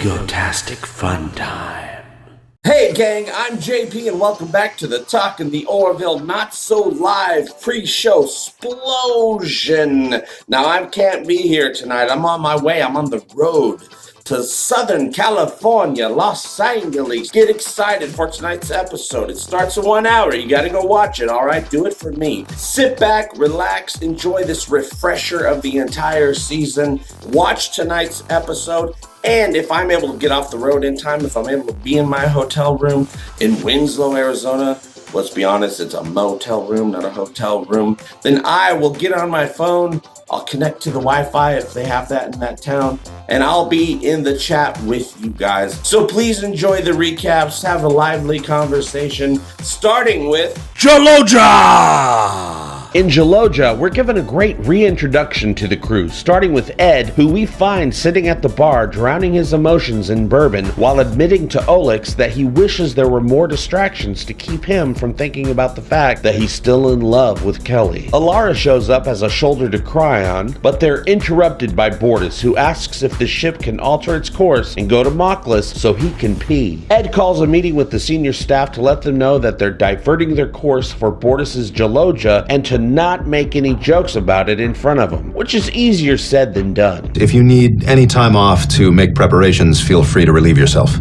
Egotastic FunTime. Hey gang, I'm JP and welcome back to the Talking The Orville Not So Live pre-show SPLOSION. Now I can't be here tonight, I'm on my way, I'm on the road to Southern California, Los Angeles. Get excited for tonight's episode. It starts in 1 hour. You gotta go watch it, alright? Do it for me. Sit back, relax, enjoy this refresher of the entire season. Watch tonight's episode. And if I'm able to get off the road in time, if I'm able to be in my hotel room in Winslow, Arizona, let's be honest, it's a motel room, not a hotel room, then I will get on my phone, I'll connect to the Wi-Fi if they have that in that town, and I'll be in the chat with you guys. So please enjoy the recaps, have a lively conversation, starting with Jaloja! In Jaloja, we're given a great reintroduction to the crew, starting with Ed, who we find sitting at the bar drowning his emotions in bourbon while admitting to Olix that he wishes there were more distractions to keep him from thinking about the fact that he's still in love with Kelly. Alara shows up as a shoulder to cry on, but they're interrupted by Bortus, who asks if the ship can alter its course and go to Mockless so he can pee. Ed calls a meeting with the senior staff to let them know that they're diverting their course for Bortus's Jaloja and to not make any jokes about it in front of him, which is easier said than done. If you need any time off to make preparations, feel free to relieve yourself.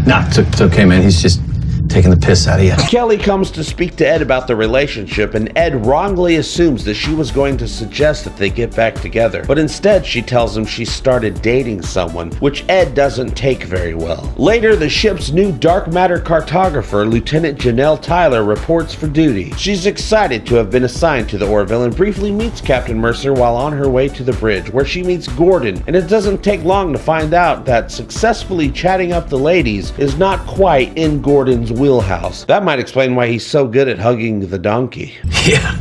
Nah, it's okay, man. He's just taking the piss out of you. Kelly comes to speak to Ed about the relationship, and Ed wrongly assumes that she was going to suggest that they get back together, but instead she tells him she started dating someone, which Ed doesn't take very well. Later, the ship's new dark matter cartographer, Lieutenant Janelle Tyler, reports for duty. She's excited to have been assigned to the Orville and briefly meets Captain Mercer while on her way to the bridge, where she meets Gordon, and it doesn't take long to find out that successfully chatting up the ladies is not quite in Gordon's wheelhouse. That might explain why he's so good at hugging the donkey. Yeah.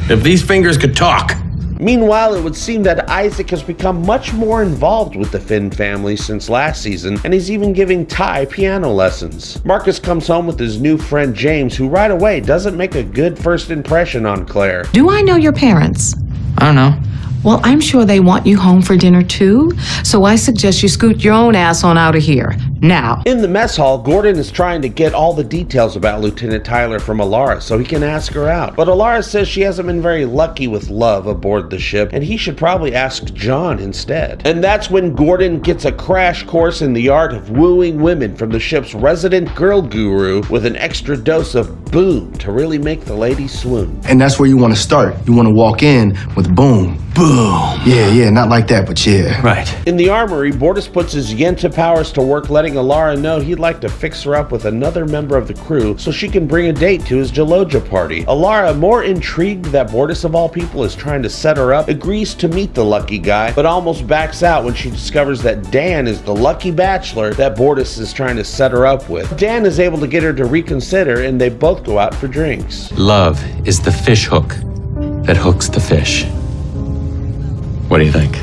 If these fingers could talk. Meanwhile, it would seem that Isaac has become much more involved with the Finn family since last season, and he's even giving Ty piano lessons. Marcus comes home with his new friend James, who right away doesn't make a good first impression on Claire. Do I know your parents? I don't know. Well, I'm sure they want you home for dinner too, so I suggest you scoot your own ass on out of here, now. In the mess hall, Gordon is trying to get all the details about Lieutenant Tyler from Alara so he can ask her out. But Alara says she hasn't been very lucky with love aboard the ship, and he should probably ask John instead. And that's when Gordon gets a crash course in the art of wooing women from the ship's resident girl guru with an extra dose of boom to really make the lady swoon. And that's where you want to start. You want to walk in with boom. Boom. Yeah, not like that, but yeah. Right. In the armory, Bortus puts his Yenta powers to work, letting Alara know he'd like to fix her up with another member of the crew so she can bring a date to his Jaloja party. Alara, more intrigued that Bortus of all people is trying to set her up, agrees to meet the lucky guy, but almost backs out when she discovers that Dan is the lucky bachelor that Bortus is trying to set her up with. Dan is able to get her to reconsider, and they both go out for drinks. Love is the fish hook that hooks the fish. What do you think?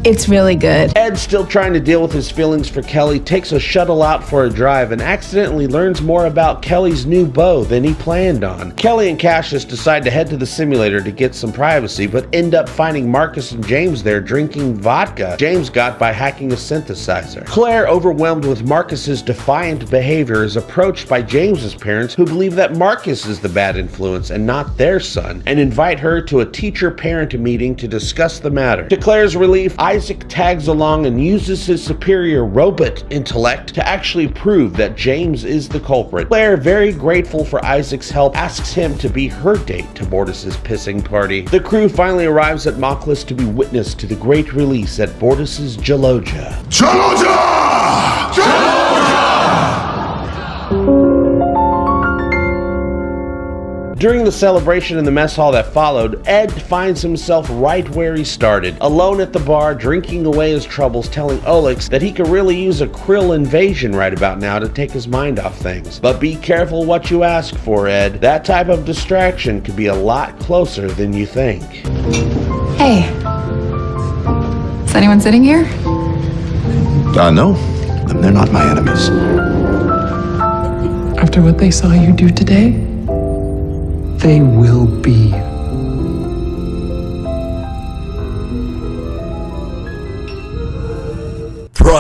It's really good. Ed, still trying to deal with his feelings for Kelly, takes a shuttle out for a drive and accidentally learns more about Kelly's new beau than he planned on. Kelly and Cassius decide to head to the simulator to get some privacy, but end up finding Marcus and James there drinking vodka James got by hacking a synthesizer. Claire, overwhelmed with Marcus's defiant behavior, is approached by James's parents, who believe that Marcus is the bad influence and not their son, and invite her to a teacher-parent meeting to discuss the matter. To Claire's relief, Isaac tags along and uses his superior robot intellect to actually prove that James is the culprit. Claire, very grateful for Isaac's help, asks him to be her date to Bortus's pissing party. The crew finally arrives at Mockless to be witness to the great release at Bortus's Jaloja. Jaloja! During the celebration in the mess hall that followed, Ed finds himself right where he started, alone at the bar, drinking away his troubles, telling Olix that he could really use a Krill invasion right about now to take his mind off things. But be careful what you ask for, Ed. That type of distraction could be a lot closer than you think. Hey. Is anyone sitting here? No. They're not my enemies. After what they saw you do today, they will be.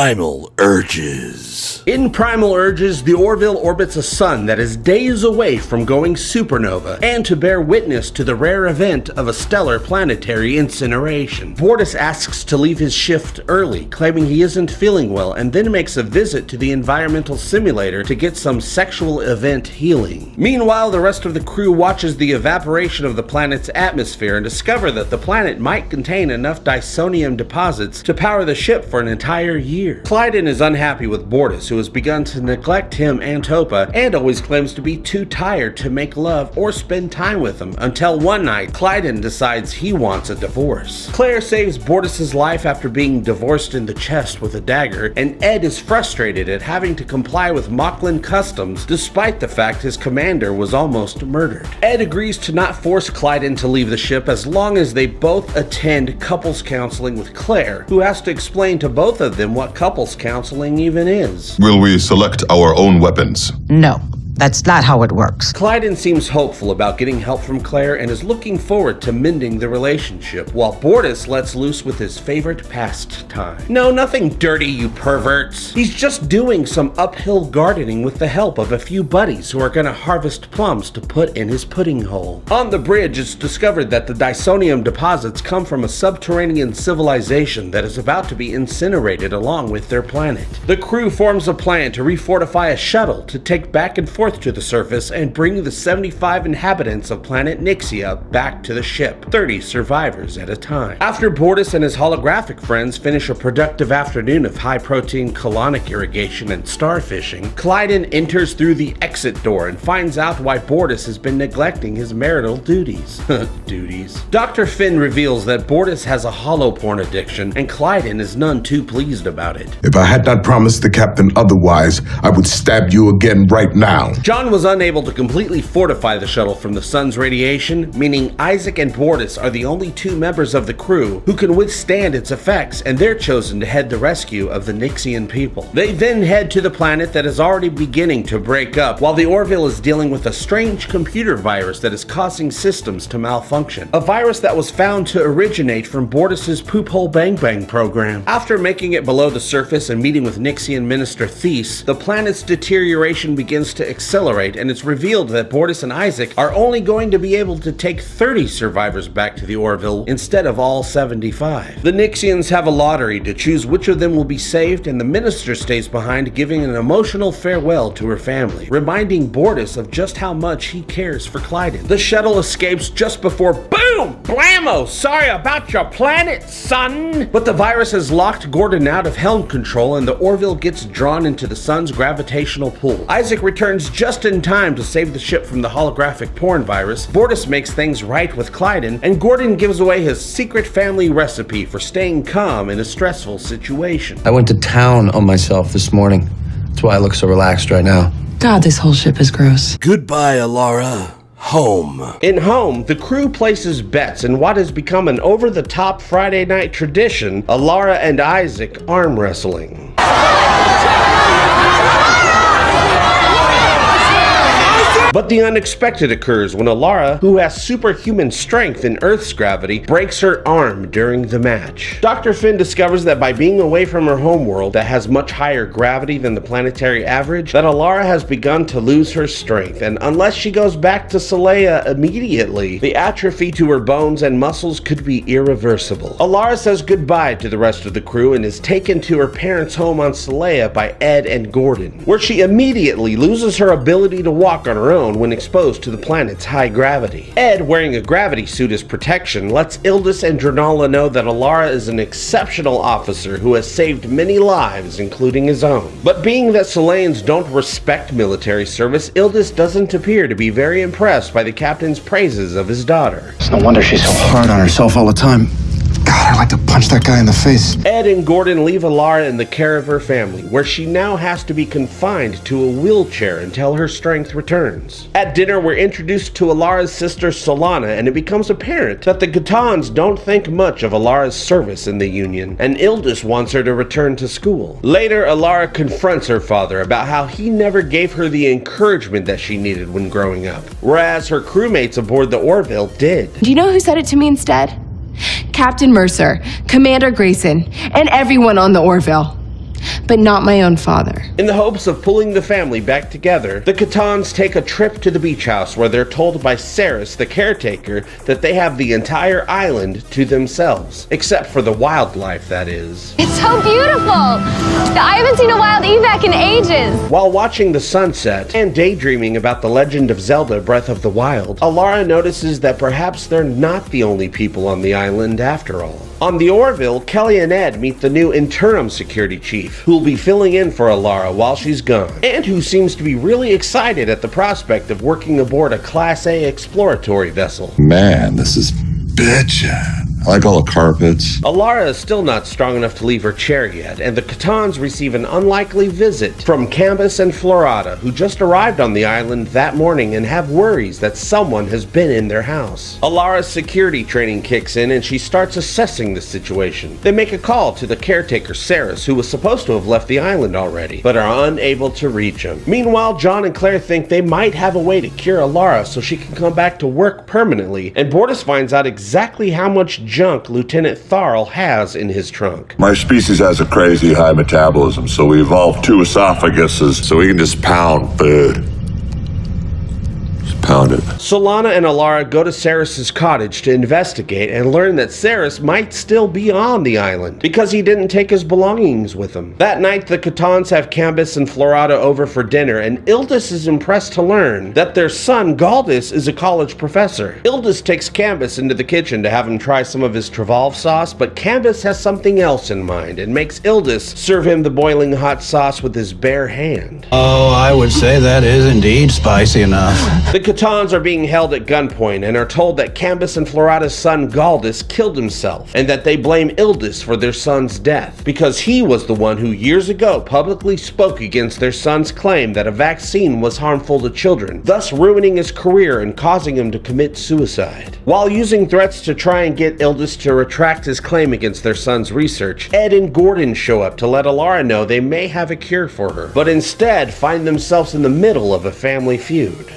Primal Urges. In Primal Urges, the Orville orbits a sun that is days away from going supernova, and to bear witness to the rare event of a stellar planetary incineration. Bortus asks to leave his shift early, claiming he isn't feeling well, and then makes a visit to the environmental simulator to get some sexual event healing. Meanwhile, the rest of the crew watches the evaporation of the planet's atmosphere and discover that the planet might contain enough dysonium deposits to power the ship for an entire year. Kalon is unhappy with Bortus, who has begun to neglect him and Topa, and always claims to be too tired to make love or spend time with him, until one night, Kalon decides he wants a divorce. Claire saves Bortus's life after being divorced in the chest with a dagger, and Ed is frustrated at having to comply with Mocklin customs despite the fact his commander was almost murdered. Ed agrees to not force Kalon to leave the ship as long as they both attend couples counseling with Claire, who has to explain to both of them what couples counseling even is. Will we select our own weapons? No, that's not how it works. Kalon seems hopeful about getting help from Claire and is looking forward to mending the relationship, while Bortus lets loose with his favorite pastime. No, nothing dirty, you perverts. He's just doing some uphill gardening with the help of a few buddies who are gonna harvest plums to put in his pudding hole. On the bridge, it's discovered that the dysonium deposits come from a subterranean civilization that is about to be incinerated along with their planet. The crew forms a plan to refortify a shuttle to take back and forth to the surface and bring the 75 inhabitants of planet Nixia back to the ship, 30 survivors at a time. After Bortus and his holographic friends finish a productive afternoon of high-protein colonic irrigation and starfishing, Kalon enters through the exit door and finds out why Bortus has been neglecting his marital duties. Dr. Finn reveals that Bortus has a holoporn addiction, and Kalon is none too pleased about it. If I had not promised the captain otherwise, I would stab you again right now. John was unable to completely fortify the shuttle from the sun's radiation, meaning Isaac and Bortus are the only two members of the crew who can withstand its effects, and they're chosen to head the rescue of the Nixian people. They then head to the planet that is already beginning to break up, while the Orville is dealing with a strange computer virus that is causing systems to malfunction. A virus that was found to originate from Bortus's Poop Hole Bang Bang program. After making it below the surface and meeting with Nixian Minister Thies, the planet's deterioration begins to accelerate, and it's revealed that Bortus and Isaac are only going to be able to take 30 survivors back to the Orville instead of all 75. The Nixians have a lottery to choose which of them will be saved, and the minister stays behind, giving an emotional farewell to her family, reminding Bortus of just how much he cares for Kalon. The shuttle escapes just before boom! Blammo! Sorry about your planet, son! But the virus has locked Gordon out of helm control, and the Orville gets drawn into the sun's gravitational pull. Isaac returns just in time to save the ship from the holographic porn virus. Bortus makes things right with Kalon, and Gordon gives away his secret family recipe for staying calm in a stressful situation. I went to town on myself this morning. That's why I look so relaxed right now. God, this whole ship is gross. Goodbye, Alara. Home. In Home, the crew places bets in what has become an over-the-top Friday night tradition, Alara and Isaac arm wrestling. But the unexpected occurs when Alara, who has superhuman strength in Earth's gravity, breaks her arm during the match. Dr. Finn discovers that by being away from her homeworld that has much higher gravity than the planetary average, that Alara has begun to lose her strength, and unless she goes back to Solea immediately, the atrophy to her bones and muscles could be irreversible. Alara says goodbye to the rest of the crew and is taken to her parents' home on Solea by Ed and Gordon, where she immediately loses her ability to walk on her own when exposed to the planet's high gravity. Ed, wearing a gravity suit as protection, lets Ildis and Dranala know that Alara is an exceptional officer who has saved many lives, including his own. But being that Soleans don't respect military service, Ildis doesn't appear to be very impressed by the captain's praises of his daughter. It's no wonder she's so hard on herself all the time. God, I'd like to punch that guy in the face. Ed and Gordon leave Alara in the care of her family, where she now has to be confined to a wheelchair until her strength returns. At dinner, we're introduced to Alara's sister Solana, and it becomes apparent that the Gatans don't think much of Alara's service in the Union, and Ildis wants her to return to school. Later, Alara confronts her father about how he never gave her the encouragement that she needed when growing up, whereas her crewmates aboard the Orville did. Do you know who said it to me instead? Captain Mercer, Commander Grayson, and everyone on the Orville. but not my own father. In the hopes of pulling the family back together, the Katans take a trip to the beach house where they're told by Saris, the caretaker, that they have the entire island to themselves. Except for the wildlife, that is. It's so beautiful! I haven't seen a wild evac in ages! While watching the sunset and daydreaming about the Legend of Zelda Breath of the Wild, Alara notices that perhaps they're not the only people on the island after all. On the Orville, Kelly and Ed meet the new interim security chief, who'll be filling in for Alara while she's gone, and who seems to be really excited at the prospect of working aboard a Class A exploratory vessel. Man, this is bitchin'. I like all the carpets. Alara is still not strong enough to leave her chair yet, and the Katans receive an unlikely visit from Canvas and Florada, who just arrived on the island that morning and have worries that someone has been in their house. Alara's security training kicks in and she starts assessing the situation. They make a call to the caretaker Saris, who was supposed to have left the island already, but are unable to reach him. Meanwhile, John and Claire think they might have a way to cure Alara so she can come back to work permanently, and Bortus finds out exactly how much junk Lieutenant Tharl has in his trunk. My species has a crazy high metabolism, so we evolved 2 esophaguses so we can just pound food. Pound it. Solana and Alara go to Saris's cottage to investigate and learn that Saris might still be on the island because he didn't take his belongings with him. That night, the Katans have Canvas and Florada over for dinner, and Ildis is impressed to learn that their son Galdis is a college professor. Ildis takes Canvas into the kitchen to have him try some of his Travolve sauce, but Canvas has something else in mind and makes Ildis serve him the boiling hot sauce with his bare hand. Oh, I would say that is indeed spicy enough. The Katans are being held at gunpoint and are told that Canvas and Florada's son Galdis killed himself, and that they blame Ildis for their son's death, because he was the one who years ago publicly spoke against their son's claim that a vaccine was harmful to children, thus ruining his career and causing him to commit suicide. While using threats to try and get Ildis to retract his claim against their son's research, Ed and Gordon show up to let Alara know they may have a cure for her, but instead find themselves in the middle of a family feud.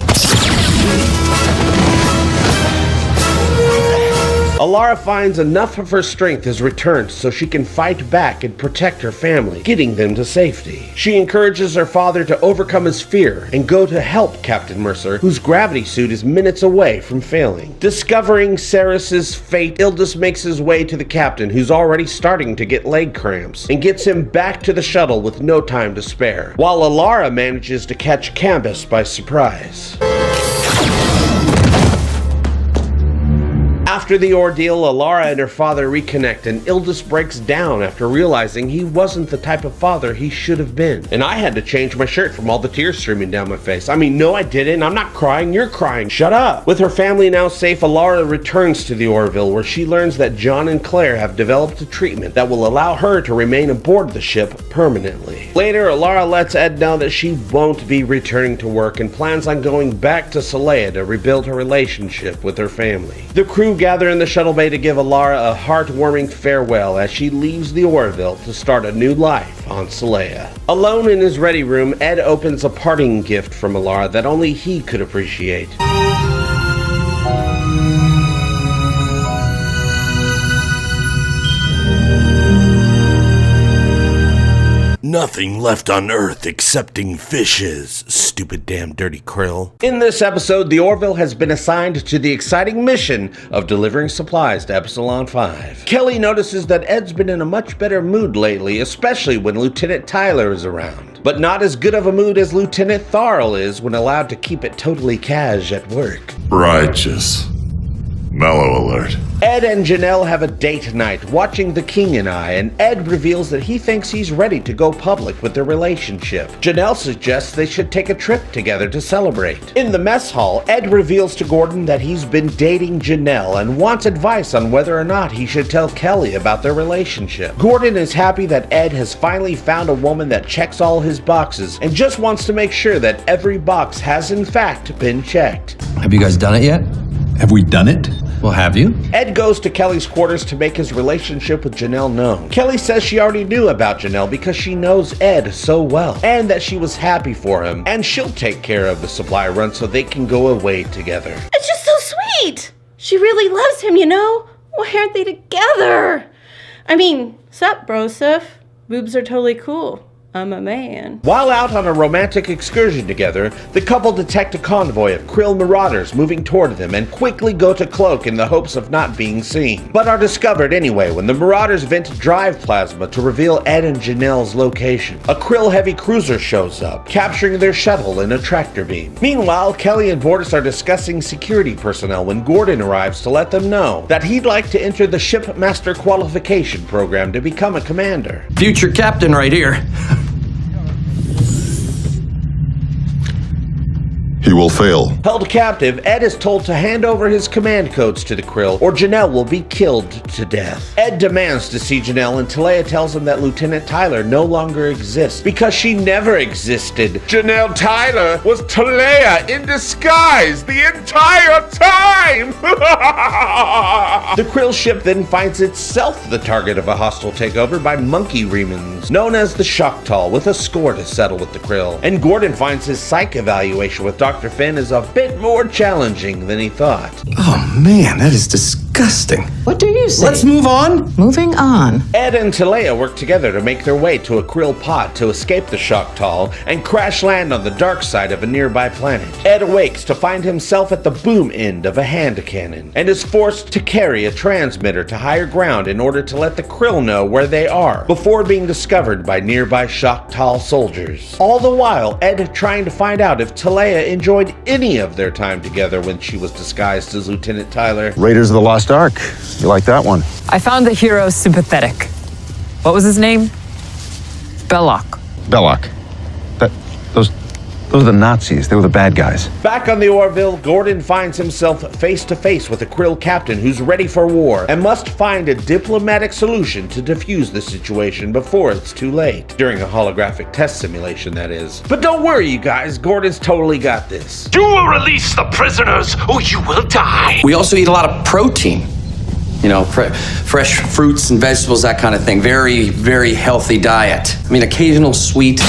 Alara finds enough of her strength has returned so she can fight back and protect her family, getting them to safety. She encourages her father to overcome his fear and go to help Captain Mercer, whose gravity suit is minutes away from failing. Discovering Saris's fate, Ildis makes his way to the captain, who's already starting to get leg cramps, and gets him back to the shuttle with no time to spare, while Alara manages to catch Canvas by surprise. After the ordeal, Alara and her father reconnect, and Ildis breaks down after realizing he wasn't the type of father he should have been. And I had to change my shirt from all the tears streaming down my face. I mean, no, I didn't. I'm not crying. You're crying. Shut up. With her family now safe, Alara returns to the Orville, where she learns that John and Claire have developed a treatment that will allow her to remain aboard the ship permanently. Later, Alara lets Ed know that she won't be returning to work and plans on going back to Solea to rebuild her relationship with her family. The crew gather in the shuttle bay to give Alara a heartwarming farewell as she leaves the Orville to start a new life on Solea. Alone in his ready room, Ed opens a parting gift from Alara that only he could appreciate. Nothing left on Earth excepting fishes, stupid damn dirty krill. In this episode, the Orville has been assigned to the exciting mission of delivering supplies to Epsilon 5. Kelly notices that Ed's been in a much better mood lately, especially when Lieutenant Tyler is around. But not as good of a mood as Lieutenant Tharl is when allowed to keep it totally cash at work. Righteous. Mellow alert. Ed and Janelle have a date night watching The King and I, and Ed reveals that he thinks he's ready to go public with their relationship. Janelle suggests they should take a trip together to celebrate. In the mess hall, Ed reveals to Gordon that he's been dating Janelle and wants advice on whether or not he should tell Kelly about their relationship. Gordon is happy that Ed has finally found a woman that checks all his boxes and just wants to make sure that every box has in fact been checked. Have you guys done it yet? Have we done it? Well, have you? Ed goes to Kelly's quarters to make his relationship with Janelle known. Kelly says she already knew about Janelle because she knows Ed so well, and that she was happy for him, and she'll take care of the supply run so they can go away together. It's just so sweet! She really loves him, you know? Why aren't they together? I mean, sup, brosif? Boobs are totally cool. I'm a man. While out on a romantic excursion together, the couple detect a convoy of Krill marauders moving toward them and quickly go to cloak in the hopes of not being seen, but are discovered anyway when the marauders vent drive plasma to reveal Ed and Janelle's location. A Krill heavy cruiser shows up, capturing their shuttle in a tractor beam. Meanwhile, Kelly and Bortus are discussing security personnel when Gordon arrives to let them know that he'd like to enter the Shipmaster Qualification program to become a commander. Future captain right here. He will fail. Held captive, Ed is told to hand over his command codes to the Krill, or Janelle will be killed to death. Ed demands to see Janelle, and Talea tells him that Lieutenant Tyler no longer exists because she never existed. Janelle Tyler was Talea in disguise the entire time! The Krill ship then finds itself the target of a hostile takeover by monkey remans, known as the Shocktal, with a score to settle with the Krill. And Gordon finds his psych evaluation with Dr. Finn is a bit more challenging than he thought. Oh man, that is disgusting. What do you say? Let's move on. Moving on. Ed and Talea work together to make their way to a Krill pod to escape the Shocktal and crash land on the dark side of a nearby planet. Ed awakes to find himself at the boom end of a hand cannon and is forced to carry a transmitter to higher ground in order to let the Krill know where they are before being discovered by nearby Shocktal soldiers. All the while, Ed trying to find out if Talea enjoyed any of their time together when she was disguised as Lieutenant Tyler. Raiders of the Lost Ark. You like that one? I found the hero sympathetic. What was his name? Belloc. Belloc. Those are the Nazis. They were the bad guys. Back on the Orville, Gordon finds himself face to face with a Krill captain who's ready for war and must find a diplomatic solution to defuse the situation before it's too late. During a holographic test simulation, that is. But don't worry, you guys. Gordon's totally got this. You will release the prisoners or you will die! We also eat a lot of protein. You know, fresh fruits and vegetables, that kind of thing. Very, very healthy diet. I mean, occasional sweet.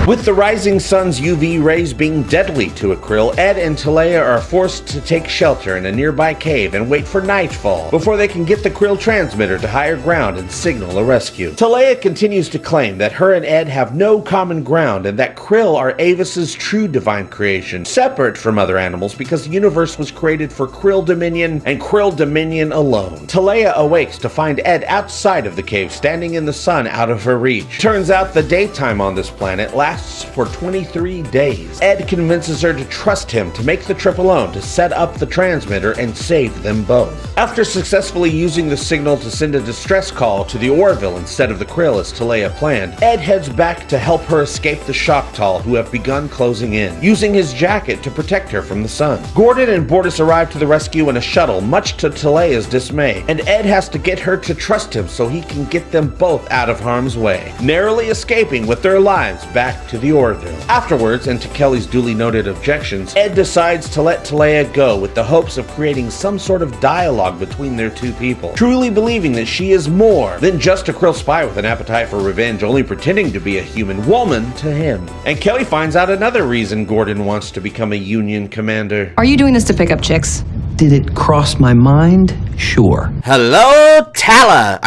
With the rising sun's UV rays being deadly to a Krill, Ed and Talea are forced to take shelter in a nearby cave and wait for nightfall before they can get the Krill transmitter to higher ground and signal a rescue. Talea continues to claim that her and Ed have no common ground and that Krill are Avis's true divine creation, separate from other animals because the universe was created for Krill Dominion and Krill Dominion alone. Talea awakes to find Ed outside of the cave, standing in the sun out of her reach. Turns out the daytime on this planet lasts for 23 days. Ed convinces her to trust him to make the trip alone to set up the transmitter and save them both. After successfully using the signal to send a distress call to the Orville instead of the Krill as Talea planned, Ed heads back to help her escape the Shocktal who have begun closing in, using his jacket to protect her from the sun. Gordon and Bortus arrive to the rescue in a shuttle, much to Talea's dismay, and Ed has to get her to trust him so he can get them both out of harm's way, narrowly escaping with their lives back to the Orville. Afterwards, and to Kelly's duly noted objections, Ed decides to let Talea go with the hopes of creating some sort of dialogue between their two people, truly believing that she is more than just a Krill spy with an appetite for revenge, only pretending to be a human woman to him. And Kelly finds out another reason Gordon wants to become a Union commander. Are you doing this to pick up chicks? Did it cross my mind? Sure. Hello, Tala!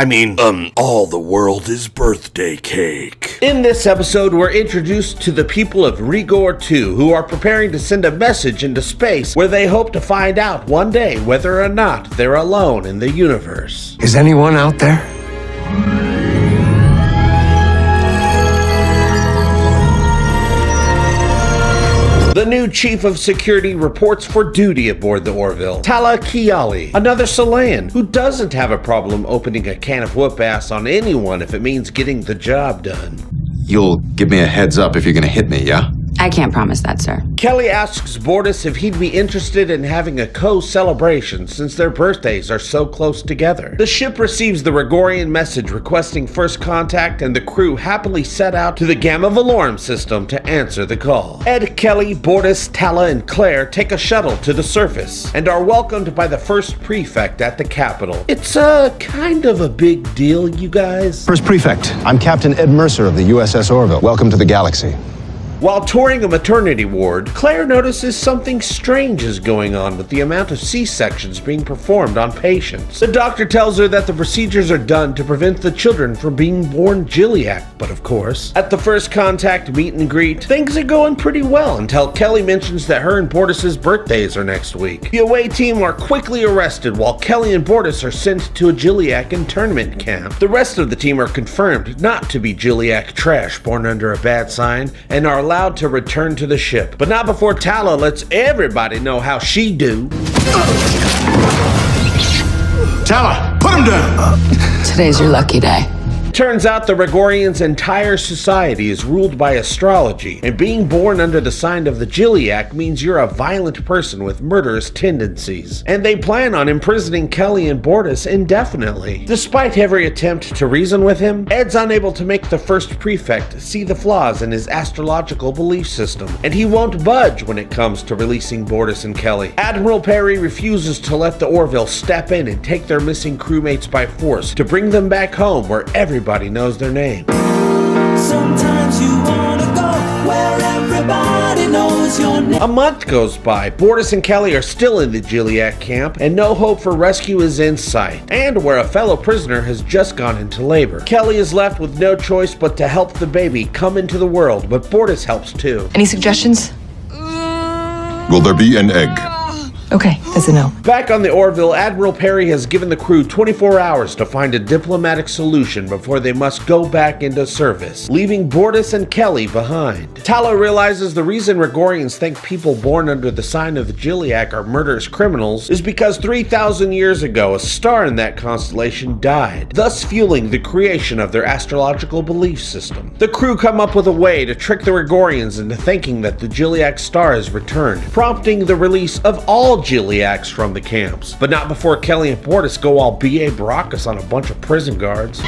All the world is birthday cake. In this episode, we're introduced to the people of Rigor 2, who are preparing to send a message into space where they hope to find out one day whether or not they're alone in the universe. Is anyone out there? The new chief of security reports for duty aboard the Orville, Tala Kiali, another Solayan who doesn't have a problem opening a can of whoop ass on anyone if it means getting the job done. You'll give me a heads up if you're gonna hit me, yeah? I can't promise that, sir. Kelly asks Bortus if he'd be interested in having a co-celebration since their birthdays are so close together. The ship receives the Rigorian message requesting first contact, and the crew happily set out to the Gamma Valorum system to answer the call. Ed, Kelly, Bortus, Tala, and Claire take a shuttle to the surface and are welcomed by the first prefect at the Capitol. It's kind of a big deal, you guys. First Prefect, I'm Captain Ed Mercer of the USS Orville. Welcome to the galaxy. While touring a maternity ward, Claire notices something strange is going on with the amount of C-sections being performed on patients. The doctor tells her that the procedures are done to prevent the children from being born Gilliac, but of course, at the first contact meet and greet, things are going pretty well until Kelly mentions that her and Bortus's birthdays are next week. The away team are quickly arrested while Kelly and Bortus are sent to a Gilliac internment camp. The rest of the team are confirmed not to be Gilliac trash born under a bad sign and are allowed to return to the ship, but not before Tala lets everybody know how she do. Tala, put him down! Today's your lucky day. Turns out the Regorians' entire society is ruled by astrology, and being born under the sign of the Gilliac means you're a violent person with murderous tendencies. And they plan on imprisoning Kelly and Bortus indefinitely. Despite every attempt to reason with him, Ed's unable to make the first prefect see the flaws in his astrological belief system, and he won't budge when it comes to releasing Bortus and Kelly. Admiral Perry refuses to let the Orville step in and take their missing crewmates by force to bring them back home where everybody knows their name. Sometimes you wanna go where everybody knows your name. A month goes by. Bortus and Kelly are still in the Gilliac camp, and no hope for rescue is in sight, and where a fellow prisoner has just gone into labor. Kelly is left with no choice but to help the baby come into the world, but Bortus helps too. Any suggestions? Will there be an egg? Okay, that's a no. Back on the Orville, Admiral Perry has given the crew 24 hours to find a diplomatic solution before they must go back into service, leaving Bortus and Kelly behind. Tala realizes the reason Regorians think people born under the sign of the Gilliac are murderous criminals is because 3,000 years ago a star in that constellation died, thus fueling the creation of their astrological belief system. The crew come up with a way to trick the Regorians into thinking that the Gilliac star has returned, prompting the release of all Gilliacs from the camps, but not before Kelly and Bortus go all B.A. Baracus on a bunch of prison guards.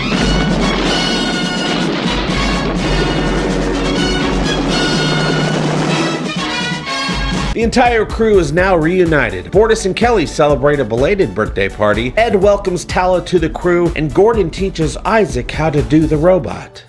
The entire crew is now reunited. Bortus and Kelly celebrate a belated birthday party, Ed welcomes Tala to the crew, and Gordon teaches Isaac how to do the robot.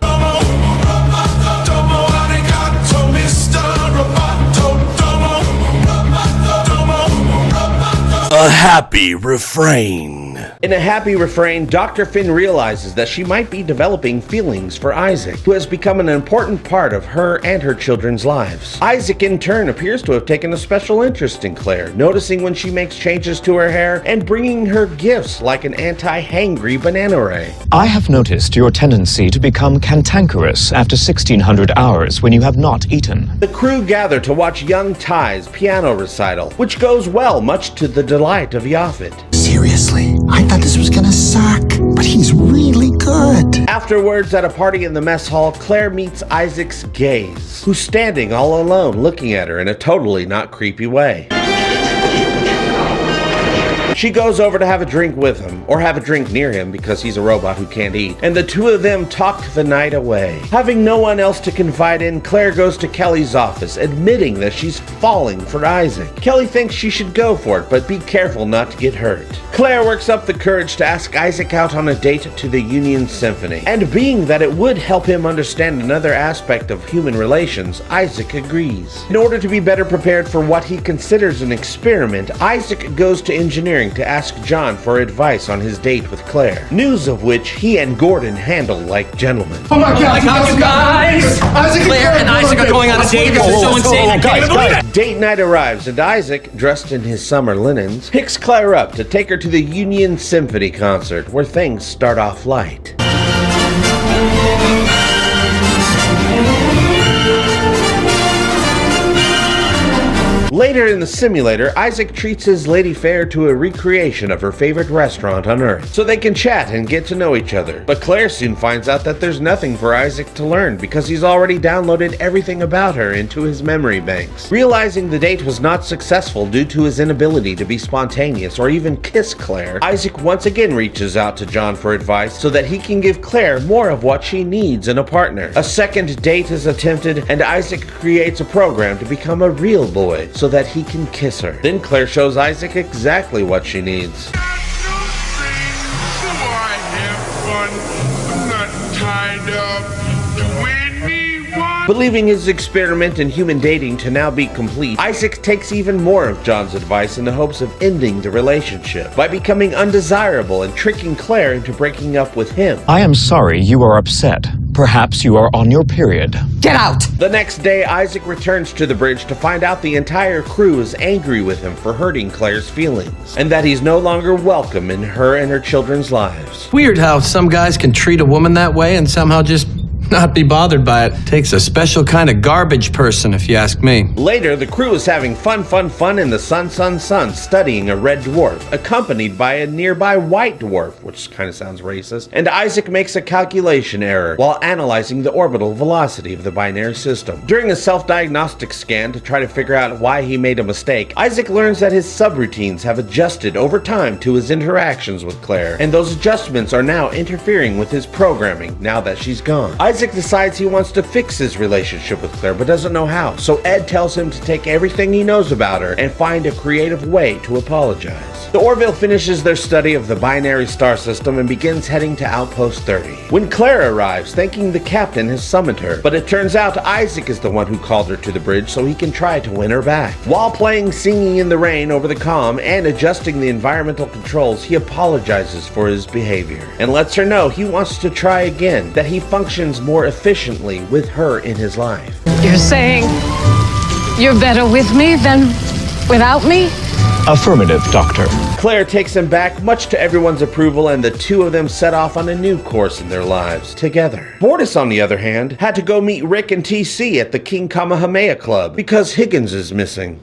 A happy refrain. In a happy refrain, Dr. Finn realizes that she might be developing feelings for Isaac, who has become an important part of her and her children's lives. Isaac, in turn, appears to have taken a special interest in Claire, noticing when she makes changes to her hair and bringing her gifts like an anti-hangry banana ray. I have noticed your tendency to become cantankerous after 1600 hours when you have not eaten. The crew gather to watch young Ty's piano recital, which goes well, much to the delight of Yaphet. Seriously, I thought this was gonna suck, but he's really good. Afterwards, at a party in the mess hall, Claire meets Isaac's gaze, who's standing all alone looking at her in a totally not creepy way. She goes over to have a drink with him, or have a drink near him because he's a robot who can't eat, and the two of them talk the night away. Having no one else to confide in, Claire goes to Kelly's office, admitting that she's falling for Isaac. Kelly thinks she should go for it, but be careful not to get hurt. Claire works up the courage to ask Isaac out on a date to the Union Symphony, and being that it would help him understand another aspect of human relations, Isaac agrees. In order to be better prepared for what he considers an experiment, Isaac goes to engineering to ask John for advice on his date with Claire, news of which he and Gordon handle like gentlemen. Oh my God, you guys! Claire and Isaac are going on a date. This is so insane. I can't even believe it. Date night arrives, and Isaac, dressed in his summer linens, picks Claire up to take her to the Union Symphony concert, where things start off light. Later in the simulator, Isaac treats his lady fair to a recreation of her favorite restaurant on Earth, so they can chat and get to know each other. But Claire soon finds out that there's nothing for Isaac to learn because he's already downloaded everything about her into his memory banks. Realizing the date was not successful due to his inability to be spontaneous or even kiss Claire, Isaac once again reaches out to John for advice so that he can give Claire more of what she needs in a partner. A second date is attempted, and Isaac creates a program to become a real boy so that he can kiss her. Then Claire shows Isaac exactly what she needs. I'm not tied up to anyone. Believing his experiment in human dating to now be complete, Isaac takes even more of John's advice in the hopes of ending the relationship by becoming undesirable and tricking Claire into breaking up with him. I am sorry you are upset. Perhaps you are on your period. Get out! The next day, Isaac returns to the bridge to find out the entire crew is angry with him for hurting Claire's feelings, and that he's no longer welcome in her and her children's lives. Weird how some guys can treat a woman that way and somehow just not be bothered by it. Takes a special kind of garbage person, if you ask me. Later, the crew is having fun in the sun, studying a red dwarf, accompanied by a nearby white dwarf, which kind of sounds racist, and Isaac makes a calculation error while analyzing the orbital velocity of the binary system. During a self-diagnostic scan to try to figure out why he made a mistake, Isaac learns that his subroutines have adjusted over time to his interactions with Claire, and those adjustments are now interfering with his programming now that she's gone. Isaac decides he wants to fix his relationship with Claire but doesn't know how, so Ed tells him to take everything he knows about her and find a creative way to apologize. The Orville finishes their study of the binary star system and begins heading to Outpost 30. When Claire arrives, thinking the captain has summoned her, but it turns out Isaac is the one who called her to the bridge so he can try to win her back. While playing Singing in the Rain over the comm and adjusting the environmental controls, he apologizes for his behavior and lets her know he wants to try again, that he functions more efficiently with her in his life. You're saying you're better with me than without me? Affirmative, Doctor. Claire takes him back, much to everyone's approval, and the two of them set off on a new course in their lives, together. Bortus, on the other hand, had to go meet Rick and TC at the King Kamehameha Club because Higgins is missing.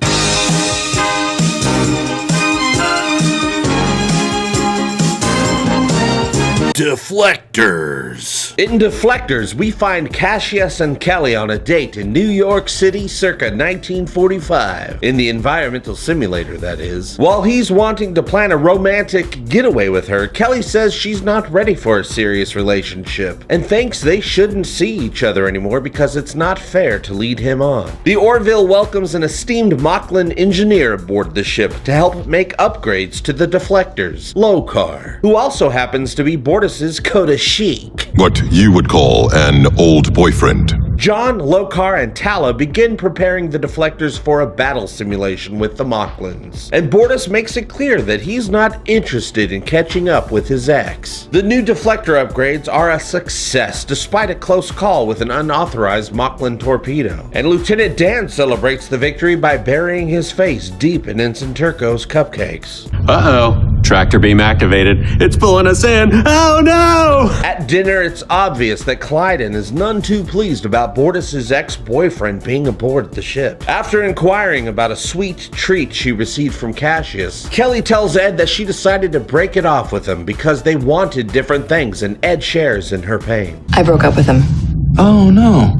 Deflectors. In Deflectors, we find Cassius and Kelly on a date in New York City circa 1945. In the environmental simulator, that is. While he's wanting to plan a romantic getaway with her, Kelly says she's not ready for a serious relationship and thinks they shouldn't see each other anymore because it's not fair to lead him on. The Orville welcomes an esteemed Moclan engineer aboard the ship to help make upgrades to the Deflectors, Lokar, who also happens to be Bortus's Coda Chic. What you would call an old boyfriend. John, Lokar, and Tala begin preparing the Deflectors for a battle simulation with the Moclans, and Bortus makes it clear that he's not interested in catching up with his ex. The new Deflector upgrades are a success despite a close call with an unauthorized Moclan torpedo, and Lieutenant Dan celebrates the victory by burying his face deep in Ensign Turco's cupcakes. Uh-oh. Tractor beam activated. It's pulling us in. Oh no! At dinner, it's obvious that Clyden is none too pleased about Bortus's ex-boyfriend being aboard the ship. After inquiring about a sweet treat she received from Cassius, Kelly tells Ed that she decided to break it off with him because they wanted different things, and Ed shares in her pain. I broke up with him. Oh no.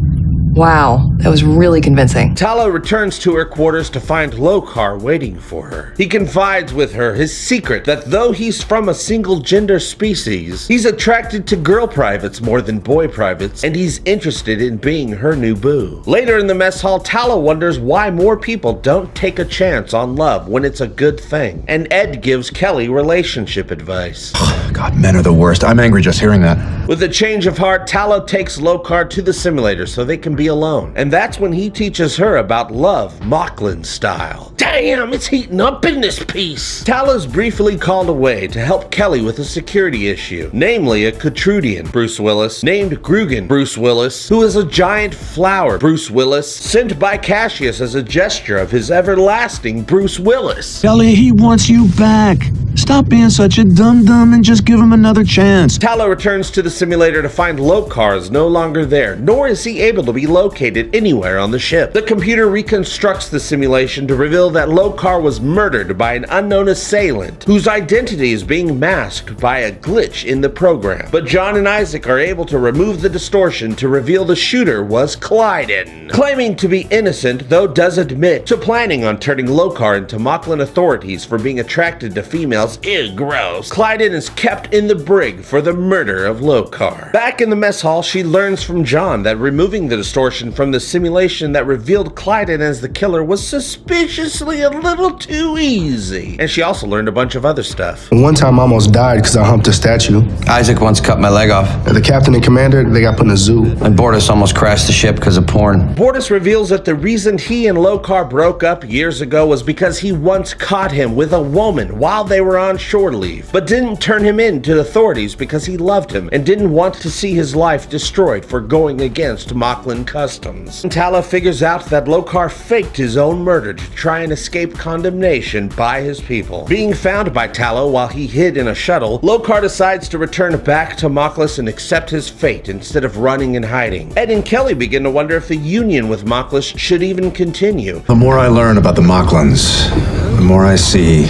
Wow, that was really convincing. Tala returns to her quarters to find Lokar waiting for her. He confides with her his secret that though he's from a single gender species, he's attracted to girl privates more than boy privates, and he's interested in being her new boo. Later in the mess hall, Tala wonders why more people don't take a chance on love when it's a good thing, and Ed gives Kelly relationship advice. God, men are the worst. I'm angry just hearing that. With a change of heart, Tala takes Lokar to the simulator so they can be alone, and that's when he teaches her about love, Moclan style. Damn, it's heating up in this piece. Tala's briefly called away to help Kelly with a security issue, namely a Cotrudian, Bruce Willis, named Grugan, Bruce Willis, who is a giant flower, Bruce Willis, sent by Cassius as a gesture of his everlasting Bruce Willis. Kelly, he wants you back. Stop being such a dum-dum and just give him another chance. Tala returns to the simulator to find Lokar is no longer there, nor is he able to be located anywhere on the ship. The computer reconstructs the simulation to reveal that Lokar was murdered by an unknown assailant, whose identity is being masked by a glitch in the program. But John and Isaac are able to remove the distortion to reveal the shooter was Clyden. Claiming to be innocent, though does admit to planning on turning Lokar into Moclan authorities for being attracted to female smells. Ew, gross. Clyden is kept in the brig for the murder of Lokar. Back in the mess hall, she learns from John that removing the distortion from the simulation that revealed Clyden as the killer was suspiciously a little too easy. And she also learned a bunch of other stuff. One time I almost died because I humped a statue. Isaac once cut my leg off. The captain and commander, they got put in a zoo. And Bortus almost crashed the ship because of porn. Bortus reveals that the reason he and Lokar broke up years ago was because he once caught him with a woman while they were on shore leave, but didn't turn him in to authorities because he loved him and didn't want to see his life destroyed for going against Moclan customs. Tala figures out that Lokar faked his own murder to try and escape condemnation by his people. Being found by Tala while he hid in a shuttle, Lokar decides to return back to Moklis and accept his fate instead of running and hiding. Ed and Kelly begin to wonder if the union with Moklis should even continue. The more I learn about the Moclans, the more I see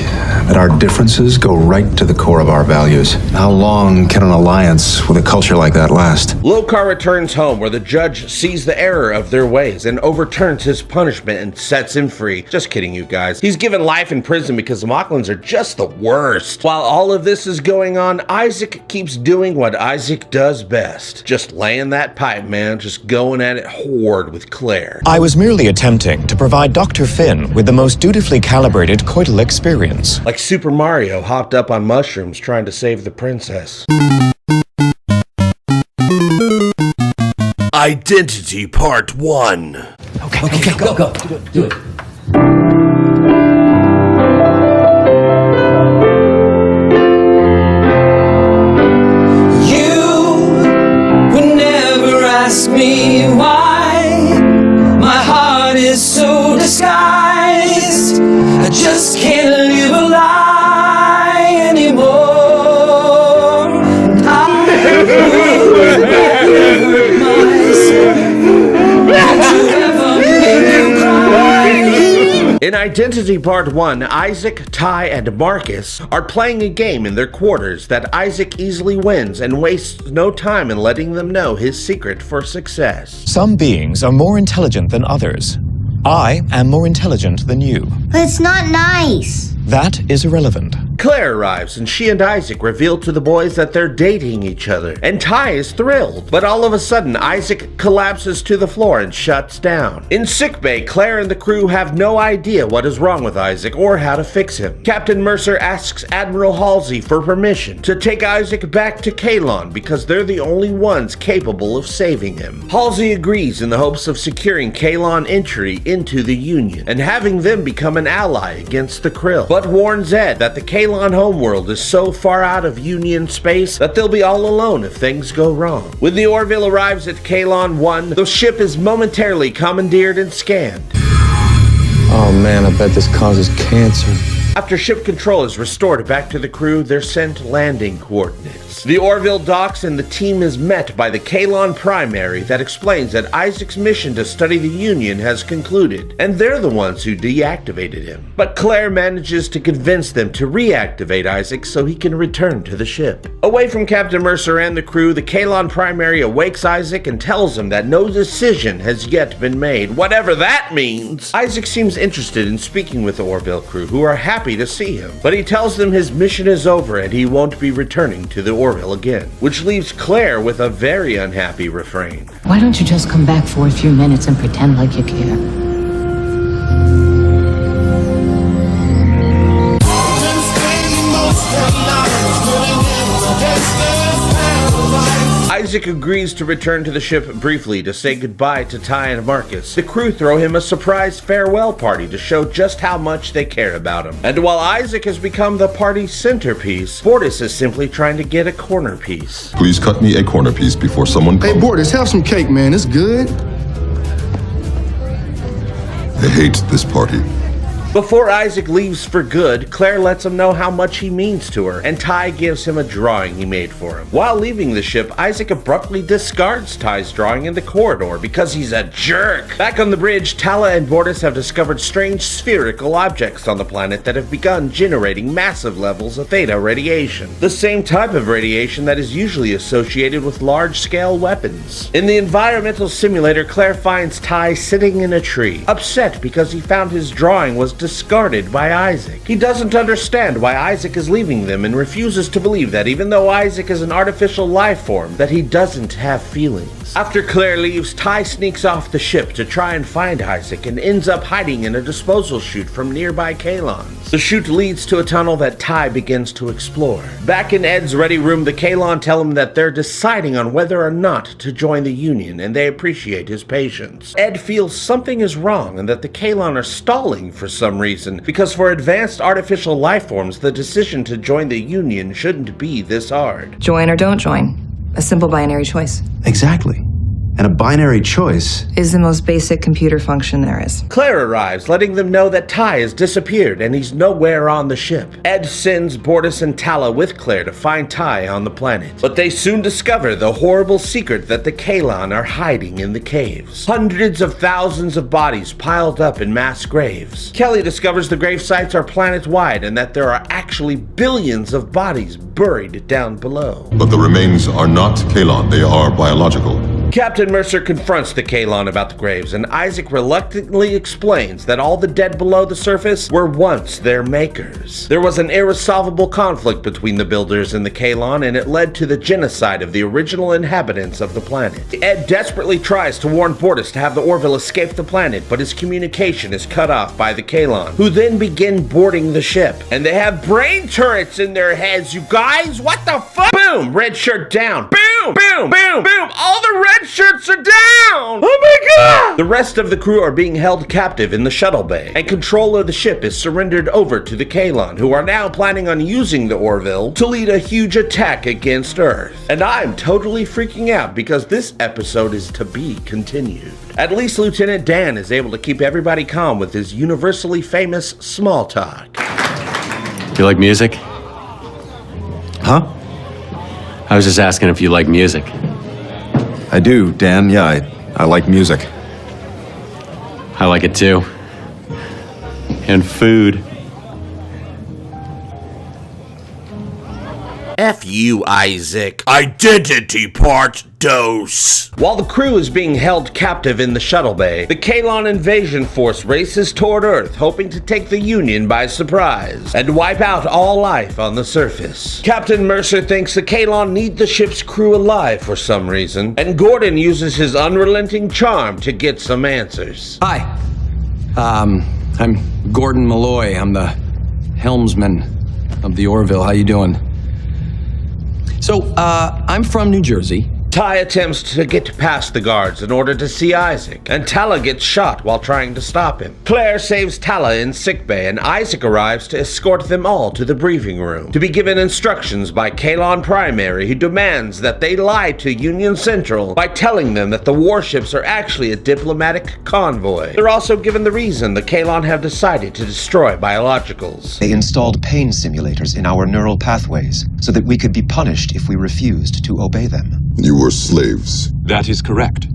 that our differences go right to the core of our values. How long can an alliance with a culture like that last? Lokar returns home where the judge sees the error of their ways and overturns his punishment and sets him free. Just kidding, you guys. He's given life in prison because the Moclans are just the worst. While all of this is going on, Isaac keeps doing what Isaac does best. Just laying that pipe, man. Just going at it hard with Claire. I was merely attempting to provide Dr. Finn with the most dutifully calibrated coital experience. Like Super Mario hopped up on mushrooms trying to save the princess. Identity Part 1. Okay, go. Do it. Ask me why my heart is so disguised. I just can't live a lie anymore. I hurt myself. Don't you ever make me cry. In Identity Part 1, Isaac, Ty, and Marcus are playing a game in their quarters that Isaac easily wins and wastes no time in letting them know his secret for success. Some beings are more intelligent than others. I am more intelligent than you. But it's not nice. That is irrelevant. Claire arrives and she and Isaac reveal to the boys that they're dating each other, and Ty is thrilled. But all of a sudden, Isaac collapses to the floor and shuts down. In sickbay, Claire and the crew have no idea what is wrong with Isaac or how to fix him. Captain Mercer asks Admiral Halsey for permission to take Isaac back to Kalon because they're the only ones capable of saving him. Halsey agrees in the hopes of securing Kalon entry into the Union and having them become an ally against the Krill, but warns Ed that the Kalon homeworld is so far out of Union space that they'll be all alone if things go wrong. When the Orville arrives at Kalon 1, the ship is momentarily commandeered and scanned. Oh man, I bet this causes cancer. After ship control is restored back to the crew, they're sent landing coordinates. The Orville docks and the team is met by the Kalon primary that explains that Isaac's mission to study the Union has concluded, and they're the ones who deactivated him. But Claire manages to convince them to reactivate Isaac so he can return to the ship. Away from Captain Mercer and the crew, the Kalon primary awakes Isaac and tells him that no decision has yet been made, whatever that means. Isaac seems interested in speaking with the Orville crew, who are happy to see him, but he tells them his mission is over and he won't be returning to the Orville again, which leaves Claire with a very unhappy refrain. Why don't you just come back for a few minutes and pretend like you care? Isaac agrees to return to the ship briefly to say goodbye to Ty and Marcus. The crew throw him a surprise farewell party to show just how much they care about him. And while Isaac has become the party's centerpiece, Bortus is simply trying to get a corner piece. Please cut me a corner piece before someone comes. Hey, Bortus, have some cake, man. It's good. I hate this party. Before Isaac leaves for good, Claire lets him know how much he means to her, and Ty gives him a drawing he made for him. While leaving the ship, Isaac abruptly discards Ty's drawing in the corridor because he's a jerk. Back on the bridge, Tala and Bortus have discovered strange spherical objects on the planet that have begun generating massive levels of theta radiation, the same type of radiation that is usually associated with large-scale weapons. In the environmental simulator, Claire finds Ty sitting in a tree, upset because he found his drawing was discarded by Isaac. He doesn't understand why Isaac is leaving them and refuses to believe that even though Isaac is an artificial life form, that he doesn't have feelings. After Claire leaves, Ty sneaks off the ship to try and find Isaac and ends up hiding in a disposal chute from nearby Kalons. The chute leads to a tunnel that Ty begins to explore. Back in Ed's ready room, the Kalon tell him that they're deciding on whether or not to join the Union, and they appreciate his patience. Ed feels something is wrong and that the Kalon are stalling for some reason, because for advanced artificial life forms, the decision to join the Union shouldn't be this hard. Join or don't join. A simple binary choice. Exactly. And a binary choice Is the most basic computer function there is. Claire arrives, letting them know that Ty has disappeared and he's nowhere on the ship. Ed sends Bortus and Tala with Claire to find Ty on the planet. But they soon discover the horrible secret that the Kalon are hiding in the caves. Hundreds of thousands of bodies piled up in mass graves. Kelly discovers the grave sites are planet-wide and that there are actually billions of bodies buried down below. But the remains are not Kalon, they are biological. Captain Mercer confronts the Kalon about the graves, and Isaac reluctantly explains that all the dead below the surface were once their makers. There was an irresolvable conflict between the builders and the Kalon, and it led to the genocide of the original inhabitants of the planet. Ed desperately tries to warn Bortus to have the Orville escape the planet, but his communication is cut off by the Kalon, who then begin boarding the ship. And they have brain turrets in their heads, you guys! What the fuck? Boom! Red shirt down. Boom! Boom! Boom! Boom! All the red shirts are down! Oh my god! The rest of the crew are being held captive in the shuttle bay, and control of the ship is surrendered over to the Kalon, who are now planning on using the Orville to lead a huge attack against Earth. And I'm totally freaking out because this episode is to be continued. At least Lieutenant Dan is able to keep everybody calm with his universally famous small talk. You like music? Huh? I was just asking if you like music. I do, Dan. Yeah, I like music. I like it too. And food. F you, Isaac. Identity part dose. While the crew is being held captive in the shuttle bay, the Kalon invasion force races toward Earth, hoping to take the Union by surprise and wipe out all life on the surface. Captain Mercer thinks the Kalon need the ship's crew alive for some reason, and Gordon uses his unrelenting charm to get some answers. Hi. I'm Gordon Malloy. I'm the helmsman of the Orville. How you doing? So, I'm from New Jersey. Ty attempts to get past the guards in order to see Isaac, and Tala gets shot while trying to stop him. Claire saves Tala in sickbay, and Isaac arrives to escort them all to the briefing room, to be given instructions by Kalon Primary, who demands that they lie to Union Central by telling them that the warships are actually a diplomatic convoy. They're also given the reason the Kalon have decided to destroy biologicals. They installed pain simulators in our neural pathways so that we could be punished if we refused to obey them. You were slaves. That is correct.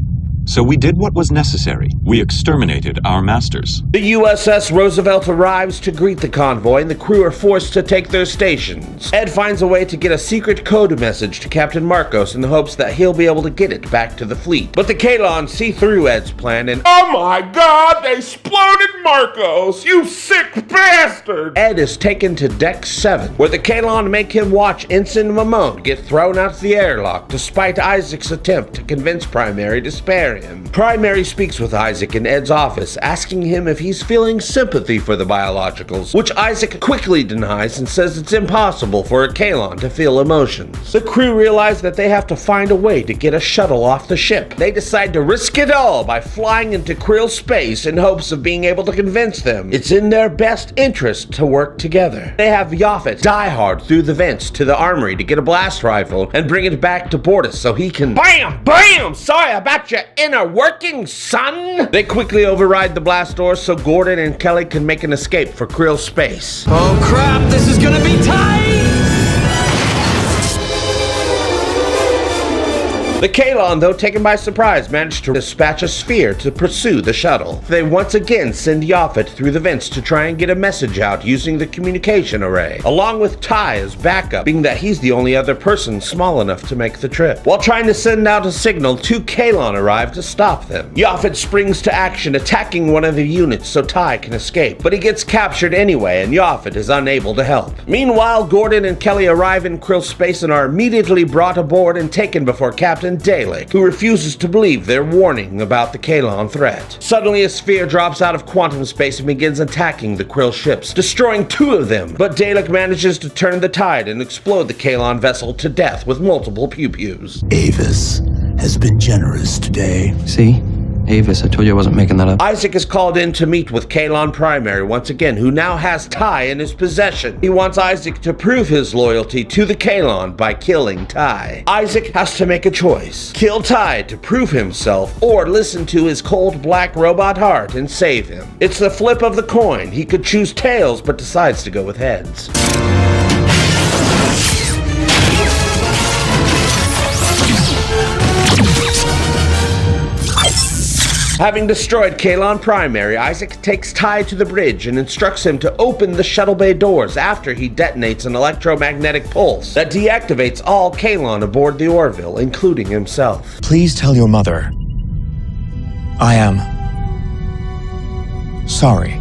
So we did what was necessary. We exterminated our masters. The USS Roosevelt arrives to greet the convoy, and the crew are forced to take their stations. Ed finds a way to get a secret code message to Captain Marcos in the hopes that he'll be able to get it back to the fleet. But the Kalon see through Ed's plan and, oh my god, they exploded Marcos, you sick bastard! Ed is taken to Deck 7, where the Kalon make him watch Ensign Mamone get thrown out the airlock, despite Isaac's attempt to convince Primary to spare him. Primary speaks with Isaac in Ed's office, asking him if he's feeling sympathy for the biologicals, which Isaac quickly denies and says it's impossible for a Kalon to feel emotions. The crew realize that they have to find a way to get a shuttle off the ship. They decide to risk it all by flying into Krill space in hopes of being able to convince them it's in their best interest to work together. They have Yaphet die hard through the vents to the armory to get a blast rifle and bring it back to Bortus so he can BAM! BAM! Sorry about your inner working, son! They quickly override the blast doors so Gordon and Kelly can make an escape for Krill space. Oh crap, this is gonna be tight! The Kalon, though taken by surprise, managed to dispatch a sphere to pursue the shuttle. They once again send Yaphet through the vents to try and get a message out using the communication array, along with Ty as backup, being that he's the only other person small enough to make the trip. While trying to send out a signal, 2 Kalon arrive to stop them. Yaphet springs to action, attacking one of the units so Ty can escape, but he gets captured anyway, and Yaphet is unable to help. Meanwhile, Gordon and Kelly arrive in Krill space and are immediately brought aboard and taken before Captain Dalek, who refuses to believe their warning about the Kalon threat. Suddenly, a sphere drops out of quantum space and begins attacking the Krill ships, destroying 2 of them, but Dalek manages to turn the tide and explode the Kalon vessel to death with multiple pew-pews. Avis has been generous today. See? Avis, I told you I wasn't making that up. Isaac is called in to meet with Kalon Primary once again, who now has Ty in his possession. He wants Isaac to prove his loyalty to the Kalon by killing Ty. Isaac has to make a choice. Kill Ty to prove himself, or listen to his cold black robot heart and save him. It's the flip of the coin. He could choose tails, but decides to go with heads. Having destroyed Kalon Primary, Isaac takes Ty to the bridge and instructs him to open the shuttle bay doors after he detonates an electromagnetic pulse that deactivates all Kalon aboard the Orville, including himself. Please tell your mother I am sorry.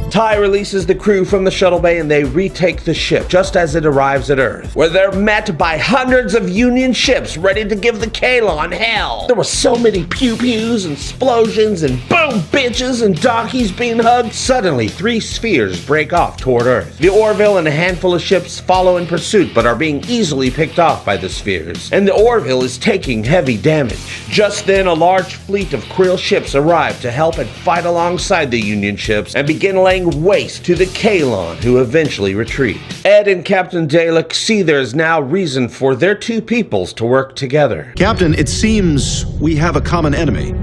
Ty releases the crew from the shuttle bay and they retake the ship just as it arrives at Earth, where they're met by hundreds of Union ships ready to give the Kalon hell. There were so many pew-pews and explosions and boom bitches and donkeys being hugged. Suddenly, 3 spheres break off toward Earth. The Orville and a handful of ships follow in pursuit but are being easily picked off by the spheres, and the Orville is taking heavy damage. Just then, a large fleet of Krill ships arrive to help and fight alongside the Union ships and begin laying waste to the Kalon, who eventually retreat. Ed and Captain Dalek see there is now reason for their 2 peoples to work together. Captain, it seems we have a common enemy.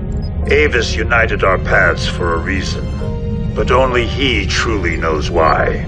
Avis united our paths for a reason, but only he truly knows why.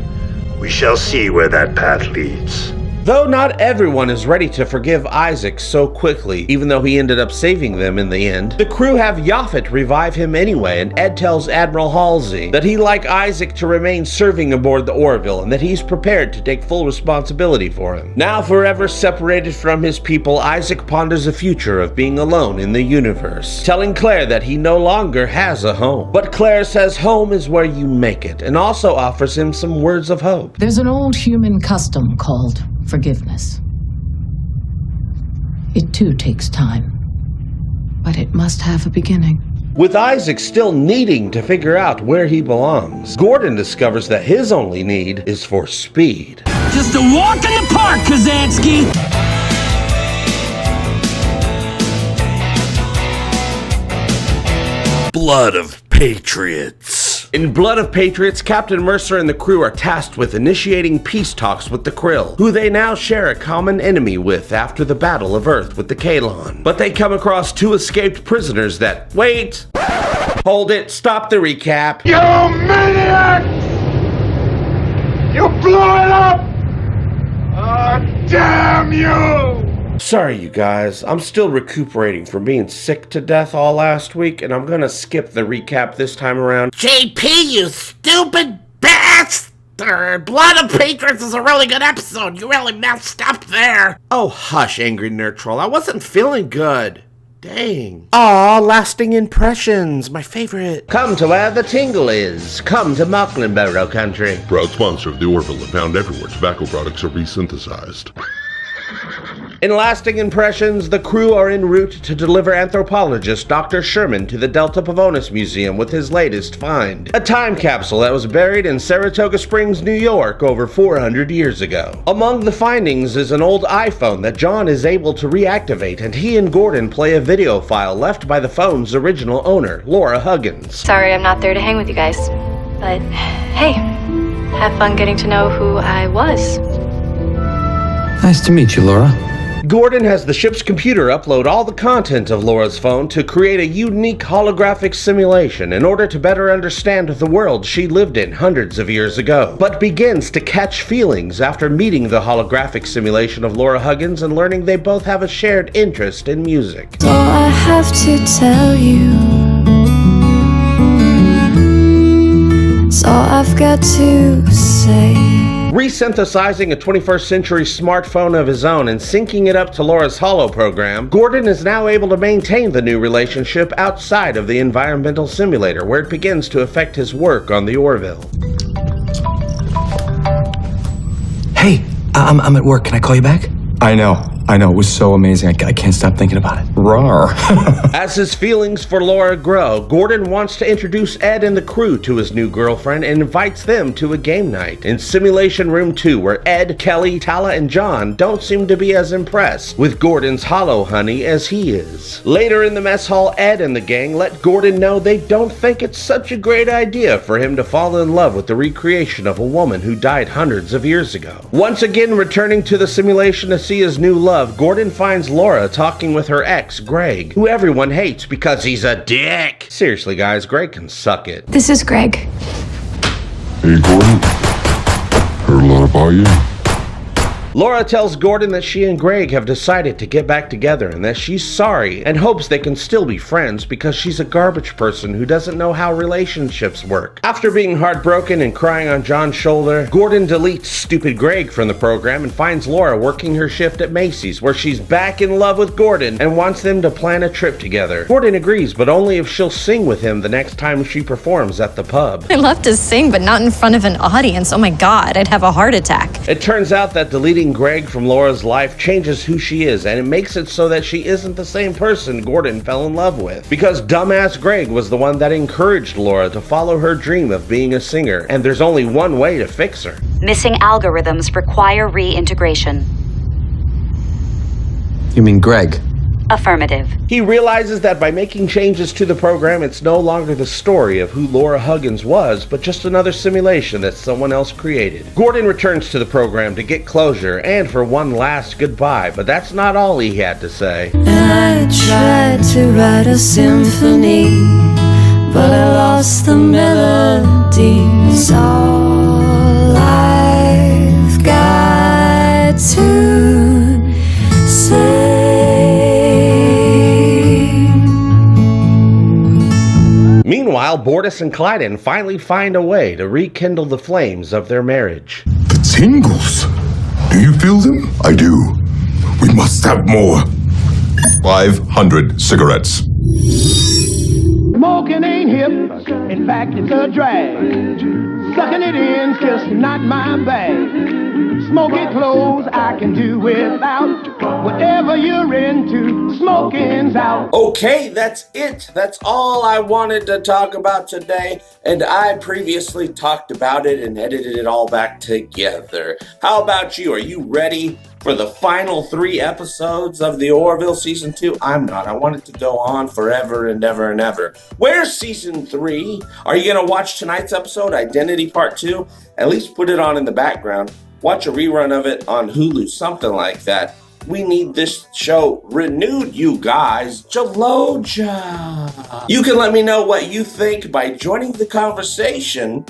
We shall see where that path leads. Though not everyone is ready to forgive Isaac so quickly, even though he ended up saving them in the end, the crew have Yaphet revive him anyway, and Ed tells Admiral Halsey that he'd like Isaac to remain serving aboard the Orville and that he's prepared to take full responsibility for him. Now forever separated from his people, Isaac ponders the future of being alone in the universe, telling Claire that he no longer has a home. But Claire says home is where you make it, and also offers him some words of hope. There's an old human custom called forgiveness. It too takes time, but it must have a beginning. With Isaac still needing to figure out where he belongs, Gordon discovers that his only need is for speed. Just a walk in the park, Kazansky! Blood of Patriots. In Blood of Patriots, Captain Mercer and the crew are tasked with initiating peace talks with the Krill, who they now share a common enemy with after the Battle of Earth with the Kalon. But they come across 2 escaped prisoners that... Wait! Hold it, stop the recap. You maniacs! You blew it up! Oh, damn you! Sorry, you guys. I'm still recuperating from being sick to death all last week, and I'm gonna skip the recap this time around. JP, you stupid bastard! Blood of Patriots is a really good episode. You really messed up there. Oh, hush, Angry Nerd Troll. I wasn't feeling good. Dang. Aw, lasting impressions. My favorite. Come to where the tingle is. Come to Mocklinborough country. Proud sponsor of the Orville and found everywhere tobacco products are resynthesized. In lasting impressions, the crew are en route to deliver anthropologist Dr. Sherman to the Delta Pavonis Museum with his latest find, a time capsule that was buried in Saratoga Springs, New York over 400 years ago. Among the findings is an old iPhone that John is able to reactivate, and he and Gordon play a video file left by the phone's original owner, Laura Huggins. Sorry I'm not there to hang with you guys, but hey, have fun getting to know who I was. Nice to meet you, Laura. Gordon has the ship's computer upload all the content of Laura's phone to create a unique holographic simulation in order to better understand the world she lived in hundreds of years ago, but begins to catch feelings after meeting the holographic simulation of Laura Huggins and learning they both have a shared interest in music. So I have to tell you, so I've got to say. Resynthesizing a 21st century smartphone of his own and syncing it up to Laura's Holo program, Gordon is now able to maintain the new relationship outside of the environmental simulator, where it begins to affect his work on the Orville. Hey, I'm at work. Can I call you back? I know. It was so amazing. I can't stop thinking about it. Rawr. As his feelings for Laura grow, Gordon wants to introduce Ed and the crew to his new girlfriend and invites them to a game night in Simulation Room 2, where Ed, Kelly, Tala, and John don't seem to be as impressed with Gordon's holo honey as he is. Later in the mess hall, Ed and the gang let Gordon know they don't think it's such a great idea for him to fall in love with the recreation of a woman who died hundreds of years ago. Once again returning to the simulation to see his new love, Gordon finds Laura talking with her ex, Greg, who everyone hates because he's a dick. Seriously, guys, Greg can suck it. This is Greg. Hey, Gordon. Heard a lot about you. Laura tells Gordon that she and Greg have decided to get back together and that she's sorry and hopes they can still be friends because she's a garbage person who doesn't know how relationships work. After being heartbroken and crying on John's shoulder, Gordon deletes stupid Greg from the program and finds Laura working her shift at Macy's, where she's back in love with Gordon and wants them to plan a trip together. Gordon agrees, but only if she'll sing with him the next time she performs at the pub. I love to sing, but not in front of an audience. Oh my God, I'd have a heart attack. It turns out that deleting Greg from Laura's life changes who she is, and it makes it so that she isn't the same person Gordon fell in love with. Because dumbass Greg was the one that encouraged Laura to follow her dream of being a singer, and there's only one way to fix her. Missing algorithms require reintegration. You mean Greg? Affirmative. He realizes that by making changes to the program, it's no longer the story of who Laura Huggins was, but just another simulation that someone else created. Gordon returns to the program to get closure and for one last goodbye, but that's not all he had to say. I tried to write a symphony, but I lost the melody. It's all I've got to say. Meanwhile, Bortus and Clyden finally find a way to rekindle the flames of their marriage. The tingles. Do you feel them? I do. We must have more. 500 cigarettes. Smoking ain't hip, in fact it's a drag. Sucking it in's just not my bag. Smoking clothes I can do without. Whatever you're into, smoking's out. Okay, that's it. That's all I wanted to talk about today, and I previously talked about it and edited it all back together. How about you? Are you ready for the final 3 episodes of the Orville Season 2? I'm not. I want it to go on forever and ever and ever. Where's Season 3? Are you going to watch tonight's episode, Identity Part 2? At least put it on in the background. Watch a rerun of it on Hulu, something like that. We need this show renewed, you guys. Jaloja. You can let me know what you think by joining the conversation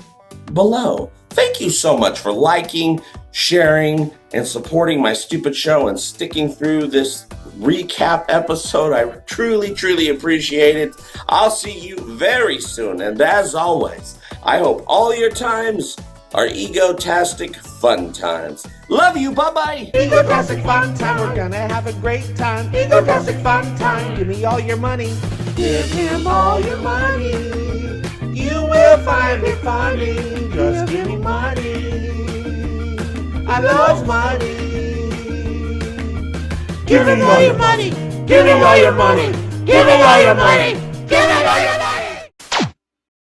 below. Thank you so much for liking, sharing, and supporting my stupid show and sticking through this recap episode. I truly, truly appreciate it. I'll see you very soon. And as always, I hope all your times are egotastic fun times. Love you, bye-bye. Egotastic fun time, we're gonna have a great time. Egotastic fun time, give me all your money. Give him all your money. You will find it funny. Just give me money. I love money. Give me all your money. Give me all your money. Give me all your money. Give me all your money.